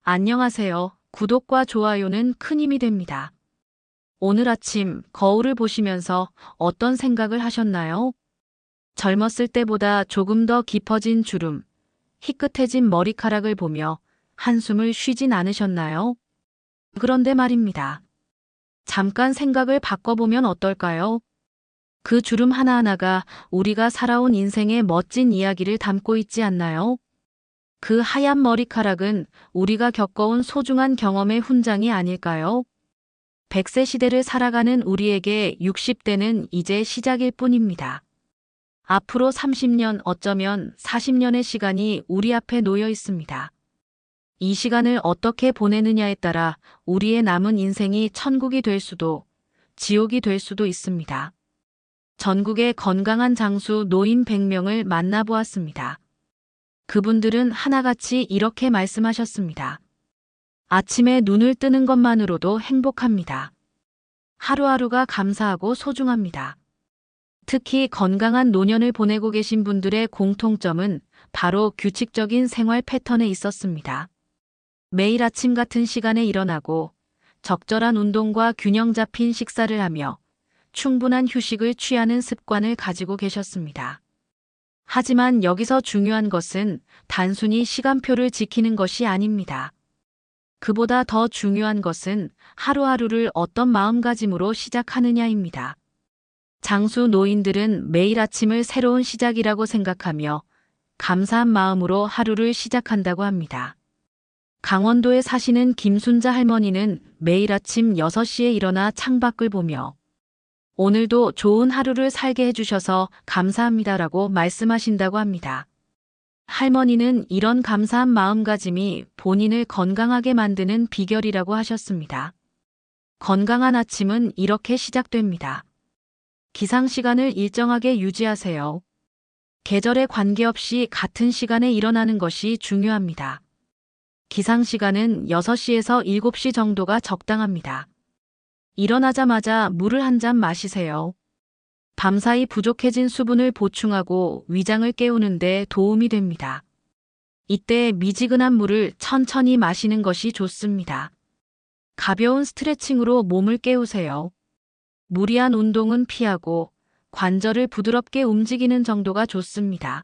안녕하세요. 구독과 좋아요는 큰 힘이 됩니다. 오늘 아침 거울을 보시면서 어떤 생각을 하셨나요? 젊었을 때보다 조금 더 깊어진 주름, 희끗해진 머리카락을 보며 한숨을 쉬진 않으셨나요? 그런데 말입니다. 잠깐 생각을 바꿔보면 어떨까요? 그 주름 하나하나가 우리가 살아온 인생의 멋진 이야기를 담고 있지 않나요? 그 하얀 머리카락은 우리가 겪어온 소중한 경험의 훈장이 아닐까요? 100세 시대를 살아가는 우리에게 60대는 이제 시작일 뿐입니다. 앞으로 30년, 어쩌면 40년의 시간이 우리 앞에 놓여 있습니다. 이 시간을 어떻게 보내느냐에 따라 우리의 남은 인생이 천국이 될 수도, 지옥이 될 수도 있습니다. 전국의 건강한 장수 노인 100명을 만나보았습니다. 그분들은 하나같이 이렇게 말씀하셨습니다. 아침에 눈을 뜨는 것만으로도 행복합니다. 하루하루가 감사하고 소중합니다. 특히 건강한 노년을 보내고 계신 분들의 공통점은 바로 규칙적인 생활 패턴에 있었습니다. 매일 아침 같은 시간에 일어나고 적절한 운동과 균형 잡힌 식사를 하며 충분한 휴식을 취하는 습관을 가지고 계셨습니다. 하지만 여기서 중요한 것은 단순히 시간표를 지키는 것이 아닙니다. 그보다 더 중요한 것은 하루하루를 어떤 마음가짐으로 시작하느냐입니다. 장수 노인들은 매일 아침을 새로운 시작이라고 생각하며 감사한 마음으로 하루를 시작한다고 합니다. 강원도에 사시는 김순자 할머니는 매일 아침 6시에 일어나 창밖을 보며 오늘도 좋은 하루를 살게 해주셔서 감사합니다라고 말씀하신다고 합니다. 할머니는 이런 감사한 마음가짐이 본인을 건강하게 만드는 비결이라고 하셨습니다. 건강한 아침은 이렇게 시작됩니다. 기상시간을 일정하게 유지하세요. 계절에 관계없이 같은 시간에 일어나는 것이 중요합니다. 기상시간은 6시에서 7시 정도가 적당합니다. 일어나자마자 물을 한 잔 마시세요. 밤사이 부족해진 수분을 보충하고 위장을 깨우는 데 도움이 됩니다. 이때 미지근한 물을 천천히 마시는 것이 좋습니다. 가벼운 스트레칭으로 몸을 깨우세요. 무리한 운동은 피하고 관절을 부드럽게 움직이는 정도가 좋습니다.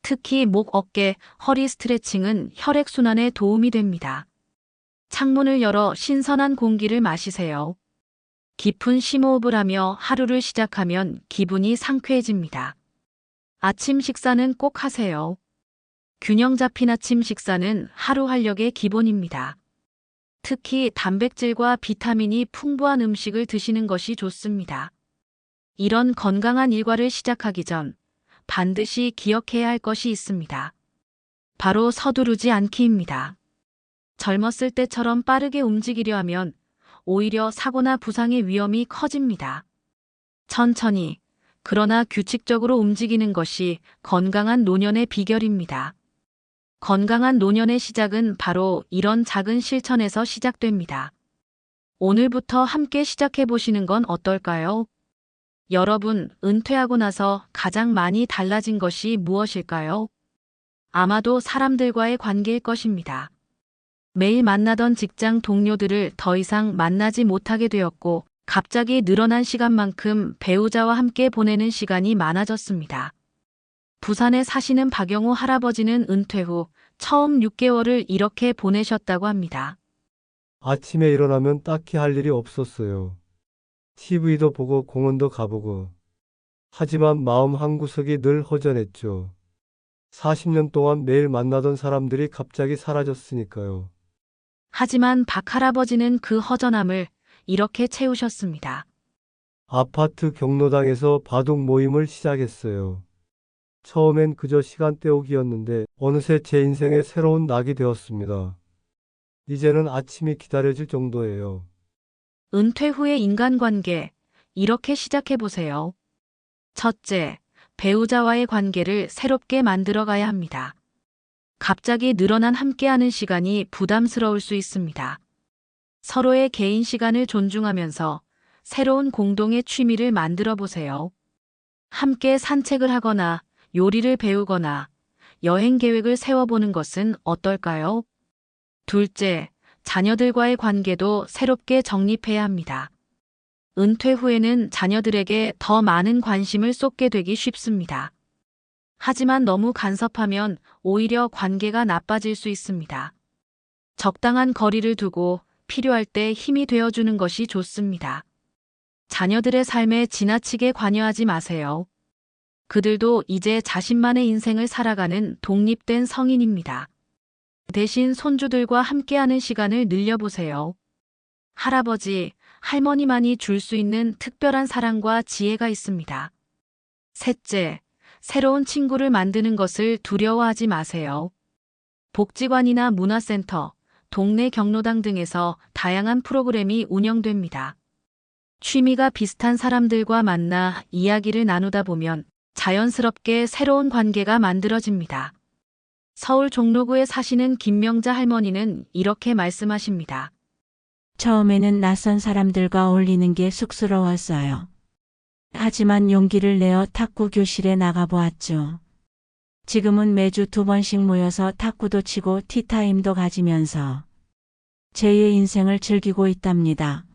특히 목, 어깨, 허리 스트레칭은 혈액순환에 도움이 됩니다. 창문을 열어 신선한 공기를 마시세요. 깊은 심호흡을 하며 하루를 시작하면 기분이 상쾌해집니다. 아침 식사는 꼭 하세요. 균형 잡힌 아침 식사는 하루 활력의 기본입니다. 특히 단백질과 비타민이 풍부한 음식을 드시는 것이 좋습니다. 이런 건강한 일과를 시작하기 전 반드시 기억해야 할 것이 있습니다. 바로 서두르지 않기입니다. 젊었을 때처럼 빠르게 움직이려 하면 오히려 사고나 부상의 위험이 커집니다. 천천히, 그러나 규칙적으로 움직이는 것이 건강한 노년의 비결입니다. 건강한 노년의 시작은 바로 이런 작은 실천에서 시작됩니다. 오늘부터 함께 시작해 보시는 건 어떨까요? 여러분, 은퇴하고 나서 가장 많이 달라진 것이 무엇일까요? 아마도 사람들과의 관계일 것입니다. 매일 만나던 직장 동료들을 더 이상 만나지 못하게 되었고, 갑자기 늘어난 시간만큼 배우자와 함께 보내는 시간이 많아졌습니다. 부산에 사시는 박영호 할아버지는 은퇴 후 처음 6개월을 이렇게 보내셨다고 합니다. 아침에 일어나면 딱히 할 일이 없었어요. TV도 보고 공원도 가보고. 하지만 마음 한구석이 늘 허전했죠. 40년 동안 매일 만나던 사람들이 갑자기 사라졌으니까요. 하지만 박 할아버지는 그 허전함을 이렇게 채우셨습니다. 아파트 경로당에서 바둑 모임을 시작했어요. 처음엔 그저 시간 때우기였는데 어느새 제 인생의 새로운 낙이 되었습니다. 이제는 아침이 기다려질 정도예요. 은퇴 후의 인간관계, 이렇게 시작해 보세요. 첫째, 배우자와의 관계를 새롭게 만들어 가야 합니다. 갑자기 늘어난 함께하는 시간이 부담스러울 수 있습니다. 서로의 개인 시간을 존중하면서 새로운 공동의 취미를 만들어 보세요. 함께 산책을 하거나 요리를 배우거나 여행 계획을 세워보는 것은 어떨까요? 둘째, 자녀들과의 관계도 새롭게 정립해야 합니다. 은퇴 후에는 자녀들에게 더 많은 관심을 쏟게 되기 쉽습니다. 하지만 너무 간섭하면 오히려 관계가 나빠질 수 있습니다. 적당한 거리를 두고 필요할 때 힘이 되어주는 것이 좋습니다. 자녀들의 삶에 지나치게 관여하지 마세요. 그들도 이제 자신만의 인생을 살아가는 독립된 성인입니다. 대신 손주들과 함께하는 시간을 늘려보세요. 할아버지, 할머니만이 줄 수 있는 특별한 사랑과 지혜가 있습니다. 셋째, 새로운 친구를 만드는 것을 두려워하지 마세요. 복지관이나 문화센터, 동네 경로당 등에서 다양한 프로그램이 운영됩니다. 취미가 비슷한 사람들과 만나 이야기를 나누다 보면 자연스럽게 새로운 관계가 만들어집니다. 서울 종로구에 사시는 김명자 할머니는 이렇게 말씀하십니다. 처음에는 낯선 사람들과 어울리는 게 쑥스러웠어요. 하지만 용기를 내어 탁구 교실에 나가보았죠. 지금은 매주 2번씩 모여서 탁구도 치고 티타임도 가지면서 제2의 인생을 즐기고 있답니다.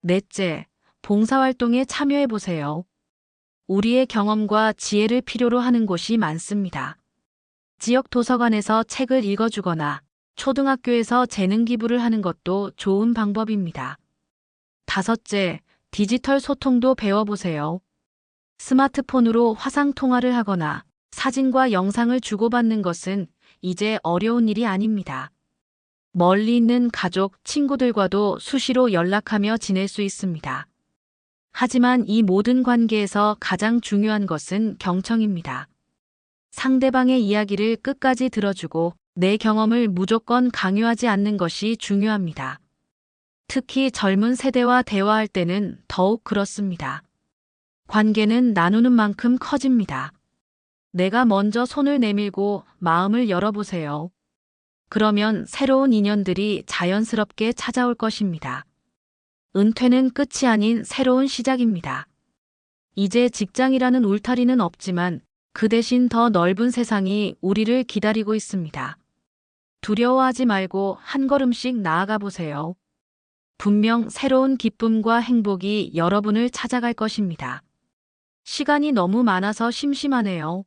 넷째, 봉사활동에 참여해보세요. 우리의 경험과 지혜를 필요로 하는 곳이 많습니다. 지역 도서관에서 책을 읽어주거나 초등학교에서 재능 기부를 하는 것도 좋은 방법입니다. 다섯째, 디지털 소통도 배워보세요. 스마트폰으로 화상 통화를 하거나 사진과 영상을 주고받는 것은 이제 어려운 일이 아닙니다. 멀리 있는 가족, 친구들과도 수시로 연락하며 지낼 수 있습니다. 하지만 이 모든 관계에서 가장 중요한 것은 경청입니다. 상대방의 이야기를 끝까지 들어주고 내 경험을 무조건 강요하지 않는 것이 중요합니다. 특히 젊은 세대와 대화할 때는 더욱 그렇습니다. 관계는 나누는 만큼 커집니다. 내가 먼저 손을 내밀고 마음을 열어보세요. 그러면 새로운 인연들이 자연스럽게 찾아올 것입니다. 은퇴는 끝이 아닌 새로운 시작입니다. 이제 직장이라는 울타리는 없지만 그 대신 더 넓은 세상이 우리를 기다리고 있습니다. 두려워하지 말고 한 걸음씩 나아가 보세요. 분명 새로운 기쁨과 행복이 여러분을 찾아갈 것입니다. 시간이 너무 많아서 심심하네요.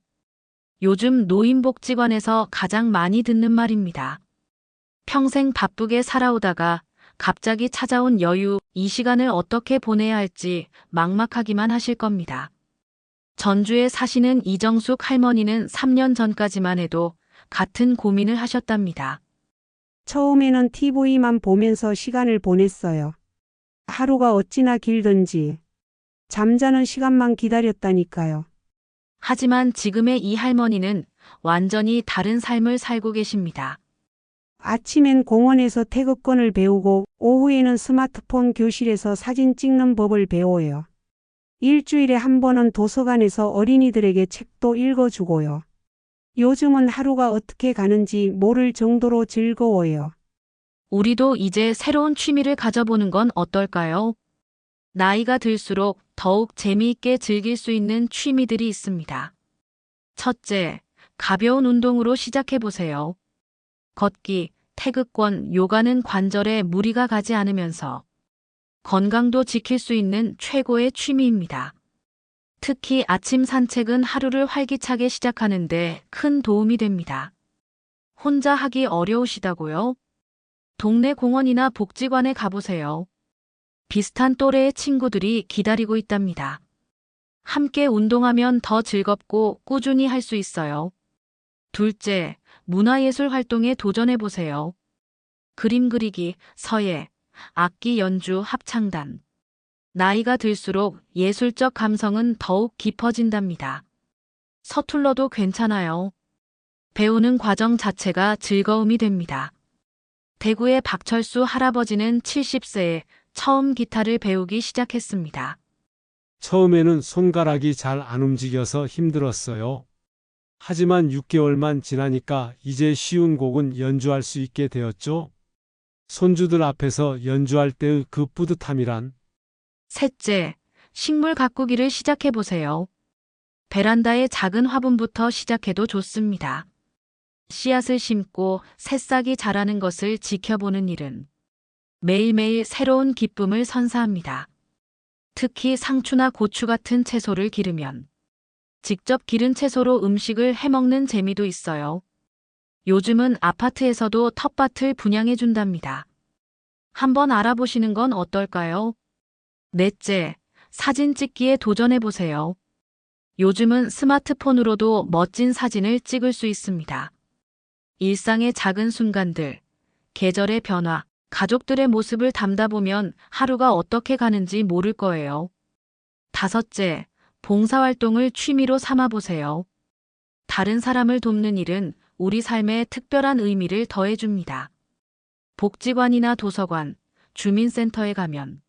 요즘 노인복지관에서 가장 많이 듣는 말입니다. 평생 바쁘게 살아오다가 갑자기 찾아온 여유, 이 시간을 어떻게 보내야 할지 막막하기만 하실 겁니다. 전주에 사시는 이정숙 할머니는 3년 전까지만 해도 같은 고민을 하셨답니다. 처음에는 TV만 보면서 시간을 보냈어요. 하루가 어찌나 길던지 잠자는 시간만 기다렸다니까요. 하지만 지금의 이 할머니는 완전히 다른 삶을 살고 계십니다. 아침엔 공원에서 태극권을 배우고 오후에는 스마트폰 교실에서 사진 찍는 법을 배워요. 일주일에 한 번은 도서관에서 어린이들에게 책도 읽어주고요. 요즘은 하루가 어떻게 가는지 모를 정도로 즐거워요. 우리도 이제 새로운 취미를 가져보는 건 어떨까요? 나이가 들수록 더욱 재미있게 즐길 수 있는 취미들이 있습니다. 첫째, 가벼운 운동으로 시작해보세요. 걷기, 태극권, 요가는 관절에 무리가 가지 않으면서 건강도 지킬 수 있는 최고의 취미입니다. 특히 아침 산책은 하루를 활기차게 시작하는데 큰 도움이 됩니다. 혼자 하기 어려우시다고요? 동네 공원이나 복지관에 가보세요. 비슷한 또래의 친구들이 기다리고 있답니다. 함께 운동하면 더 즐겁고 꾸준히 할 수 있어요. 둘째, 문화예술 활동에 도전해보세요. 그림 그리기, 서예, 악기 연주, 합창단. 나이가 들수록 예술적 감성은 더욱 깊어진답니다. 서툴러도 괜찮아요. 배우는 과정 자체가 즐거움이 됩니다. 대구의 박철수 할아버지는 70세에 처음 기타를 배우기 시작했습니다. 처음에는 손가락이 잘 안 움직여서 힘들었어요. 하지만 6개월만 지나니까 이제 쉬운 곡은 연주할 수 있게 되었죠. 손주들 앞에서 연주할 때의 그 뿌듯함이란. 셋째, 식물 가꾸기를 시작해보세요. 베란다의 작은 화분부터 시작해도 좋습니다. 씨앗을 심고 새싹이 자라는 것을 지켜보는 일은 매일매일 새로운 기쁨을 선사합니다. 특히 상추나 고추 같은 채소를 기르면 직접 기른 채소로 음식을 해먹는 재미도 있어요. 요즘은 아파트에서도 텃밭을 분양해 준답니다. 한번 알아보시는 건 어떨까요? 넷째, 사진 찍기에 도전해 보세요. 요즘은 스마트폰으로도 멋진 사진을 찍을 수 있습니다. 일상의 작은 순간들, 계절의 변화, 가족들의 모습을 담다 보면 하루가 어떻게 가는지 모를 거예요. 다섯째, 봉사활동을 취미로 삼아 보세요. 다른 사람을 돕는 일은 우리 삶에 특별한 의미를 더해줍니다. 복지관이나 도서관, 주민센터에 가면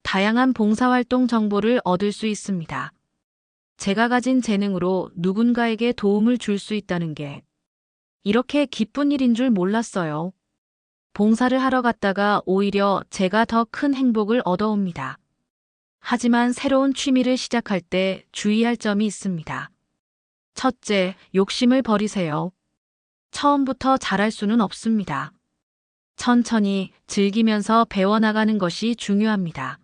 다양한 봉사활동 정보를 얻을 수 있습니다. 제가 가진 재능으로 누군가에게 도움을 줄 수 있다는 게 이렇게 기쁜 일인 줄 몰랐어요. 봉사를 하러 갔다가 오히려 제가 더 큰 행복을 얻어옵니다. 하지만 새로운 취미를 시작할 때 주의할 점이 있습니다. 첫째, 욕심을 버리세요. 처음부터 잘할 수는 없습니다. 천천히 즐기면서 배워나가는 것이 중요합니다.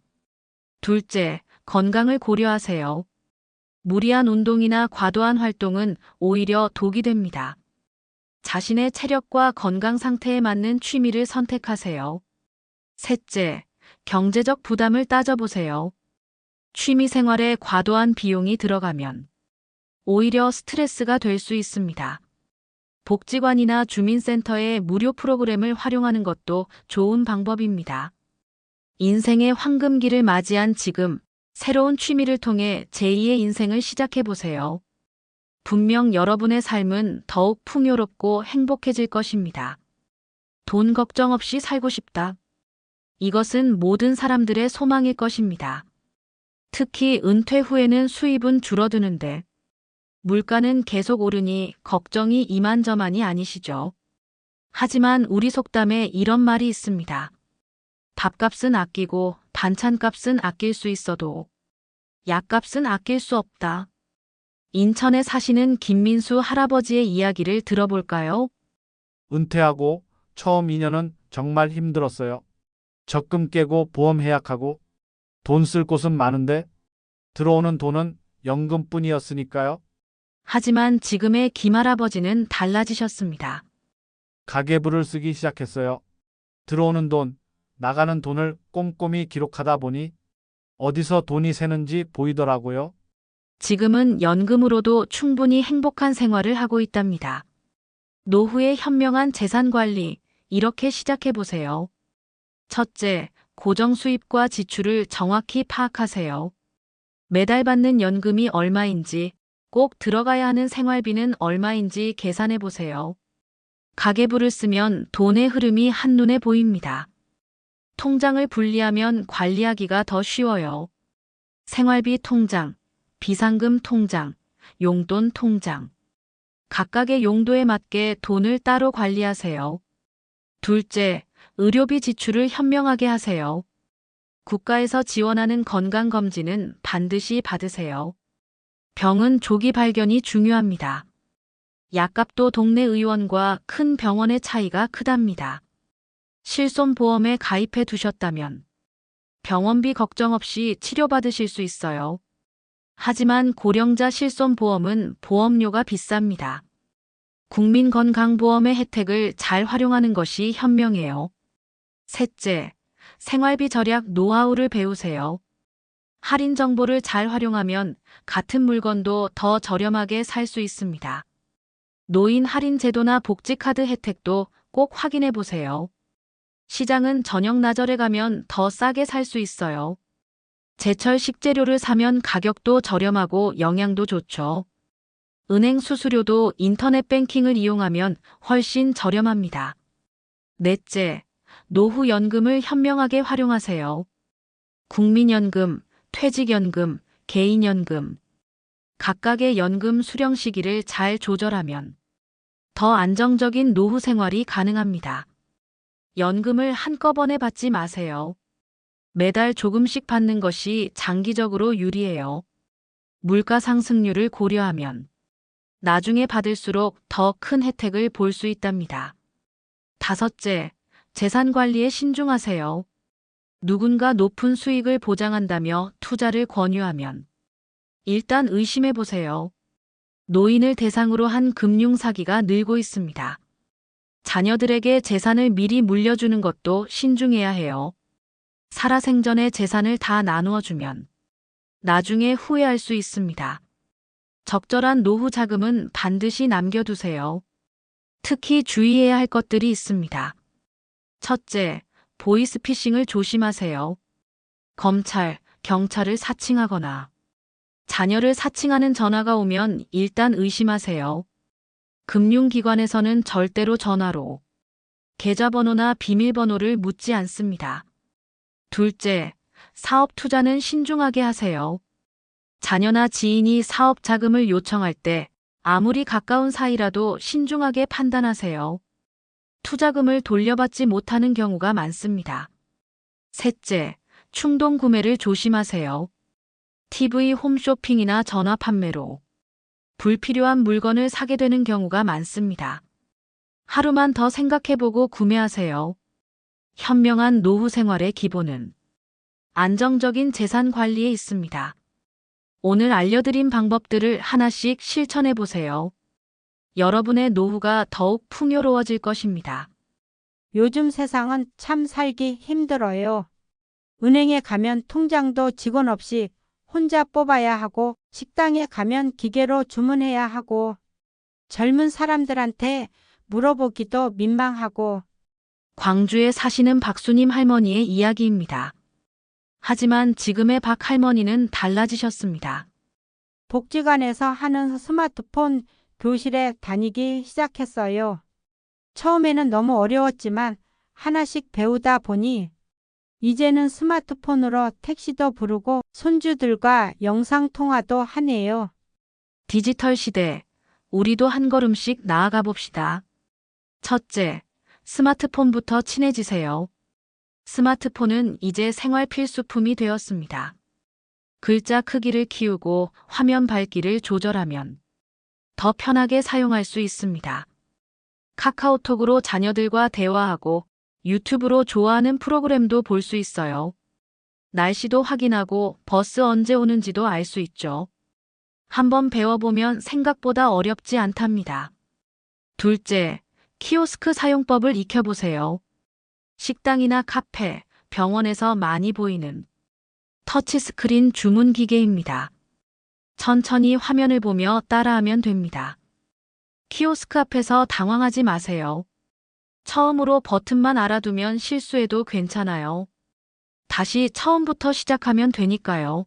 둘째, 건강을 고려하세요. 무리한 운동이나 과도한 활동은 오히려 독이 됩니다. 자신의 체력과 건강 상태에 맞는 취미를 선택하세요. 셋째, 경제적 부담을 따져보세요. 취미 생활에 과도한 비용이 들어가면 오히려 스트레스가 될 수 있습니다. 복지관이나 주민센터의 무료 프로그램을 활용하는 것도 좋은 방법입니다. 인생의 황금기를 맞이한 지금, 새로운 취미를 통해 제2의 인생을 시작해 보세요. 분명 여러분의 삶은 더욱 풍요롭고 행복해질 것입니다. 돈 걱정 없이 살고 싶다. 이것은 모든 사람들의 소망일 것입니다. 특히 은퇴 후에는 수입은 줄어드는데 물가는 계속 오르니 걱정이 이만저만이 아니시죠. 하지만 우리 속담에 이런 말이 있습니다. 밥값은 아끼고 반찬값은 아낄 수 있어도 약값은 아낄 수 없다. 인천에 사시는 김민수 할아버지의 이야기를 들어볼까요? 은퇴하고 처음 2년은 정말 힘들었어요. 적금 깨고 보험 해약하고 돈 쓸 곳은 많은데 들어오는 돈은 연금뿐이었으니까요. 하지만 지금의 김 할아버지는 달라지셨습니다. 가계부를 쓰기 시작했어요. 들어오는 돈, 나가는 돈을 꼼꼼히 기록하다 보니 어디서 돈이 새는지 보이더라고요. 지금은 연금으로도 충분히 행복한 생활을 하고 있답니다. 노후의 현명한 재산 관리, 이렇게 시작해 보세요. 첫째, 고정 수입과 지출을 정확히 파악하세요. 매달 받는 연금이 얼마인지, 꼭 들어가야 하는 생활비는 얼마인지 계산해 보세요. 가계부를 쓰면 돈의 흐름이 한눈에 보입니다. 통장을 분리하면 관리하기가 더 쉬워요. 생활비 통장, 비상금 통장, 용돈 통장. 각각의 용도에 맞게 돈을 따로 관리하세요. 둘째, 의료비 지출을 현명하게 하세요. 국가에서 지원하는 건강검진은 반드시 받으세요. 병은 조기 발견이 중요합니다. 약값도 동네 의원과 큰 병원의 차이가 크답니다. 실손보험에 가입해 두셨다면 병원비 걱정 없이 치료받으실 수 있어요. 하지만 고령자 실손보험은 보험료가 비쌉니다. 국민건강보험의 혜택을 잘 활용하는 것이 현명해요. 셋째, 생활비 절약 노하우를 배우세요. 할인 정보를 잘 활용하면 같은 물건도 더 저렴하게 살 수 있습니다. 노인 할인 제도나 복지카드 혜택도 꼭 확인해 보세요. 시장은 저녁 나절에 가면 더 싸게 살 수 있어요. 제철 식재료를 사면 가격도 저렴하고 영양도 좋죠. 은행 수수료도 인터넷 뱅킹을 이용하면 훨씬 저렴합니다. 넷째, 노후연금을 현명하게 활용하세요. 국민연금, 퇴직연금, 개인연금. 각각의 연금 수령 시기를 잘 조절하면 더 안정적인 노후 생활이 가능합니다. 연금을 한꺼번에 받지 마세요. 매달 조금씩 받는 것이 장기적으로 유리해요. 물가 상승률을 고려하면 나중에 받을수록 더 큰 혜택을 볼 수 있답니다. 다섯째, 재산 관리에 신중하세요. 누군가 높은 수익을 보장한다며 투자를 권유하면 일단 의심해 보세요. 노인을 대상으로 한 금융 사기가 늘고 있습니다. 자녀들에게 재산을 미리 물려주는 것도 신중해야 해요. 살아생전에 재산을 다 나누어 주면 나중에 후회할 수 있습니다. 적절한 노후 자금은 반드시 남겨두세요. 특히 주의해야 할 것들이 있습니다. 첫째, 보이스피싱을 조심하세요. 검찰, 경찰을 사칭하거나 자녀를 사칭하는 전화가 오면 일단 의심하세요. 금융기관에서는 절대로 전화로 계좌번호나 비밀번호를 묻지 않습니다. 둘째, 사업 투자는 신중하게 하세요. 자녀나 지인이 사업 자금을 요청할 때 아무리 가까운 사이라도 신중하게 판단하세요. 투자금을 돌려받지 못하는 경우가 많습니다. 셋째, 충동 구매를 조심하세요. TV 홈쇼핑이나 전화 판매로 불필요한 물건을 사게 되는 경우가 많습니다. 하루만 더 생각해보고 구매하세요. 현명한 노후 생활의 기본은 안정적인 재산 관리에 있습니다. 오늘 알려드린 방법들을 하나씩 실천해 보세요. 여러분의 노후가 더욱 풍요로워질 것입니다. 요즘 세상은 참 살기 힘들어요. 은행에 가면 통장도 직원 없이 혼자 뽑아야 하고, 식당에 가면 기계로 주문해야 하고, 젊은 사람들한테 물어보기도 민망하고. 광주에 사시는 박수님 할머니의 이야기입니다. 하지만 지금의 박 할머니는 달라지셨습니다. 복지관에서 하는 스마트폰 교실에 다니기 시작했어요. 처음에는 너무 어려웠지만 하나씩 배우다 보니 이제는 스마트폰으로 택시도 부르고 손주들과 영상통화도 하네요. 디지털 시대, 우리도 한 걸음씩 나아가 봅시다. 첫째, 스마트폰부터 친해지세요. 스마트폰은 이제 생활 필수품이 되었습니다. 글자 크기를 키우고 화면 밝기를 조절하면 더 편하게 사용할 수 있습니다. 카카오톡으로 자녀들과 대화하고 유튜브로 좋아하는 프로그램도 볼 수 있어요. 날씨도 확인하고 버스 언제 오는지도 알 수 있죠. 한번 배워보면 생각보다 어렵지 않답니다. 둘째, 키오스크 사용법을 익혀보세요. 식당이나 카페, 병원에서 많이 보이는 터치스크린 주문 기계입니다. 천천히 화면을 보며 따라하면 됩니다. 키오스크 앞에서 당황하지 마세요. 처음으로 버튼만 알아두면 실수해도 괜찮아요. 다시 처음부터 시작하면 되니까요.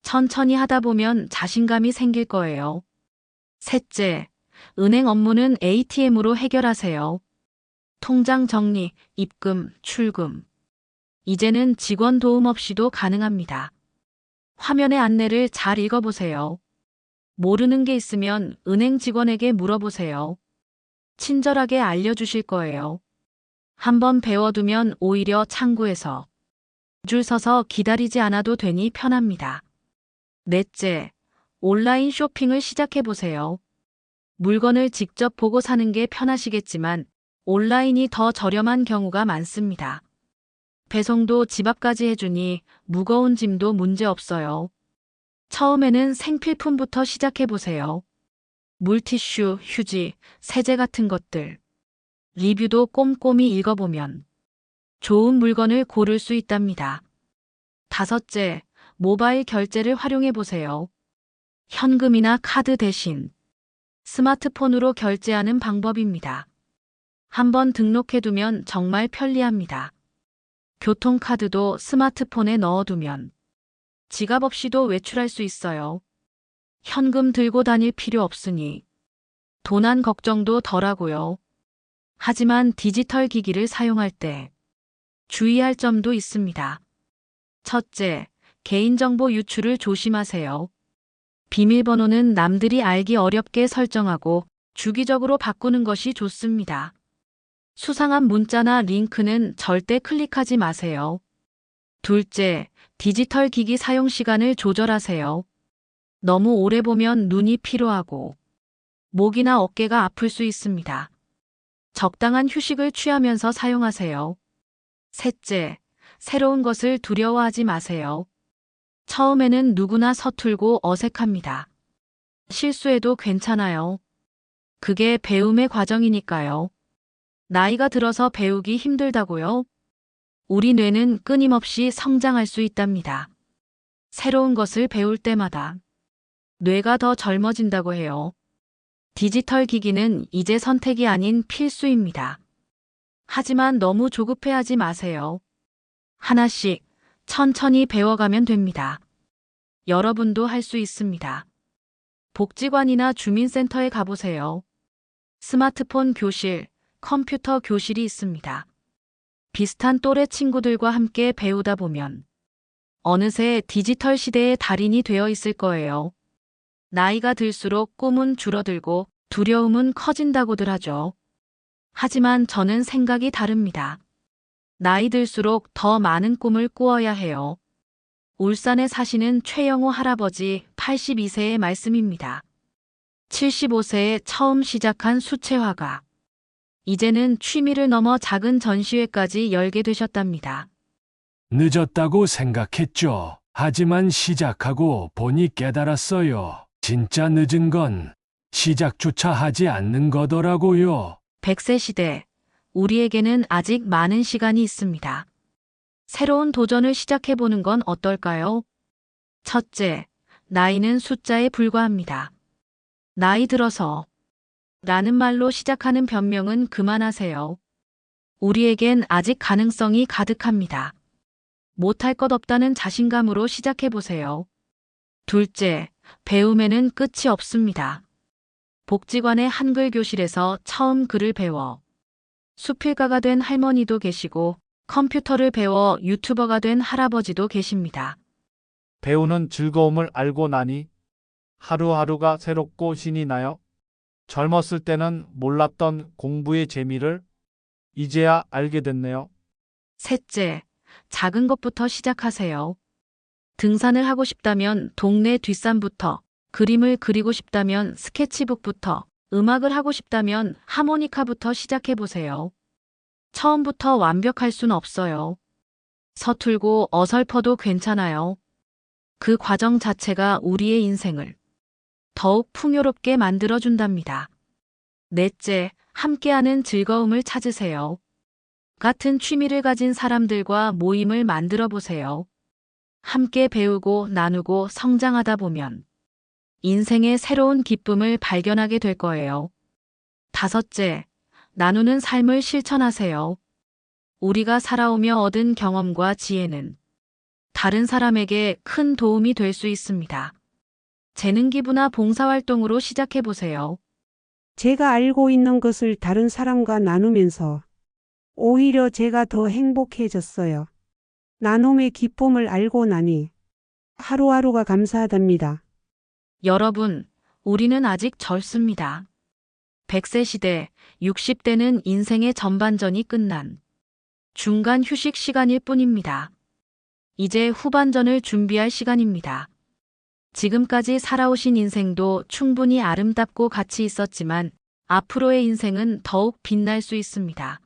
천천히 하다 보면 자신감이 생길 거예요. 셋째, 은행 업무는 ATM으로 해결하세요. 통장 정리, 입금, 출금. 이제는 직원 도움 없이도 가능합니다. 화면의 안내를 잘 읽어보세요. 모르는 게 있으면 은행 직원에게 물어보세요. 친절하게 알려주실 거예요. 한번 배워두면 오히려 창구에서 줄 서서 기다리지 않아도 되니 편합니다. 넷째, 온라인 쇼핑을 시작해보세요. 물건을 직접 보고 사는 게 편하시겠지만 온라인이 더 저렴한 경우가 많습니다. 배송도 집 앞까지 해주니 무거운 짐도 문제 없어요. 처음에는 생필품부터 시작해보세요. 물티슈, 휴지, 세제 같은 것들. 리뷰도 꼼꼼히 읽어보면 좋은 물건을 고를 수 있답니다. 다섯째, 모바일 결제를 활용해보세요. 현금이나 카드 대신 스마트폰으로 결제하는 방법입니다. 한번 등록해두면 정말 편리합니다. 교통카드도 스마트폰에 넣어두면 지갑 없이도 외출할 수 있어요. 현금 들고 다닐 필요 없으니 도난 걱정도 덜하고요. 하지만 디지털 기기를 사용할 때 주의할 점도 있습니다. 첫째, 개인정보 유출을 조심하세요. 비밀번호는 남들이 알기 어렵게 설정하고 주기적으로 바꾸는 것이 좋습니다. 수상한 문자나 링크는 절대 클릭하지 마세요. 둘째, 디지털 기기 사용 시간을 조절하세요. 너무 오래 보면 눈이 피로하고 목이나 어깨가 아플 수 있습니다. 적당한 휴식을 취하면서 사용하세요. 셋째, 새로운 것을 두려워하지 마세요. 처음에는 누구나 서툴고 어색합니다. 실수해도 괜찮아요. 그게 배움의 과정이니까요. 나이가 들어서 배우기 힘들다고요? 우리 뇌는 끊임없이 성장할 수 있답니다. 새로운 것을 배울 때마다 뇌가 더 젊어진다고 해요. 디지털 기기는 이제 선택이 아닌 필수입니다. 하지만 너무 조급해하지 마세요. 하나씩 천천히 배워가면 됩니다. 여러분도 할 수 있습니다. 복지관이나 주민센터에 가보세요. 스마트폰 교실, 컴퓨터 교실이 있습니다. 비슷한 또래 친구들과 함께 배우다 보면 어느새 디지털 시대의 달인이 되어 있을 거예요. 나이가 들수록 꿈은 줄어들고 두려움은 커진다고들 하죠. 하지만 저는 생각이 다릅니다. 나이 들수록 더 많은 꿈을 꾸어야 해요. 울산에 사시는 최영호 할아버지 82세의 말씀입니다. 75세에 처음 시작한 수채화가 이제는 취미를 넘어 작은 전시회까지 열게 되셨답니다. 늦었다고 생각했죠. 하지만 시작하고 보니 깨달았어요. 진짜 늦은 건 시작조차 하지 않는 거더라고요. 100세 시대, 우리에게는 아직 많은 시간이 있습니다. 새로운 도전을 시작해보는 건 어떨까요? 첫째, 나이는 숫자에 불과합니다. 나이 들어서 라는 말로 시작하는 변명은 그만하세요. 우리에겐 아직 가능성이 가득합니다. 못할 것 없다는 자신감으로 시작해보세요. 둘째, 배움에는 끝이 없습니다. 복지관의 한글 교실에서 처음 글을 배워 수필가가 된 할머니도 계시고 컴퓨터를 배워 유튜버가 된 할아버지도 계십니다. 배우는 즐거움을 알고 나니 하루하루가 새롭고 신이 나요. 젊었을 때는 몰랐던 공부의 재미를 이제야 알게 됐네요. 셋째, 작은 것부터 시작하세요. 등산을 하고 싶다면 동네 뒷산부터, 그림을 그리고 싶다면 스케치북부터, 음악을 하고 싶다면 하모니카부터 시작해보세요. 처음부터 완벽할 순 없어요. 서툴고 어설퍼도 괜찮아요. 그 과정 자체가 우리의 인생을 더욱 풍요롭게 만들어준답니다. 넷째, 함께하는 즐거움을 찾으세요. 같은 취미를 가진 사람들과 모임을 만들어 보세요. 함께 배우고 나누고 성장하다 보면 인생의 새로운 기쁨을 발견하게 될 거예요. 다섯째, 나누는 삶을 실천하세요. 우리가 살아오며 얻은 경험과 지혜는 다른 사람에게 큰 도움이 될 수 있습니다. 재능 기부나 봉사활동으로 시작해 보세요. 제가 알고 있는 것을 다른 사람과 나누면서 오히려 제가 더 행복해졌어요. 나눔의 기쁨을 알고 나니 하루하루가 감사하답니다. 여러분, 우리는 아직 젊습니다. 100세 시대, 60대는 인생의 전반전이 끝난 중간 휴식 시간일 뿐입니다. 이제 후반전을 준비할 시간입니다. 지금까지 살아오신 인생도 충분히 아름답고 가치 있었지만 앞으로의 인생은 더욱 빛날 수 있습니다.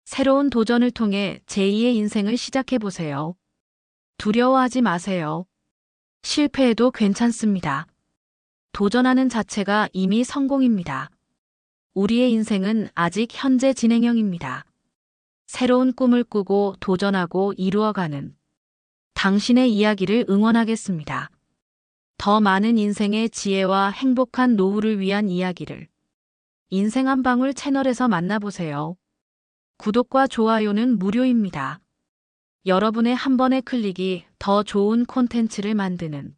새로운 도전을 통해 제2의 인생을 시작해 보세요. 두려워하지 마세요. 실패해도 괜찮습니다. 도전하는 자체가 이미 성공입니다. 우리의 인생은 아직 현재 진행형입니다. 새로운 꿈을 꾸고 도전하고 이루어가는 당신의 이야기를 응원하겠습니다. 더 많은 인생의 지혜와 행복한 노후를 위한 이야기를 인생 한 방울 채널에서 만나보세요. 구독과 좋아요는 무료입니다. 여러분의 한 번의 클릭이 더 좋은 콘텐츠를 만드는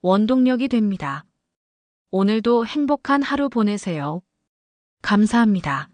원동력이 됩니다. 오늘도 행복한 하루 보내세요. 감사합니다.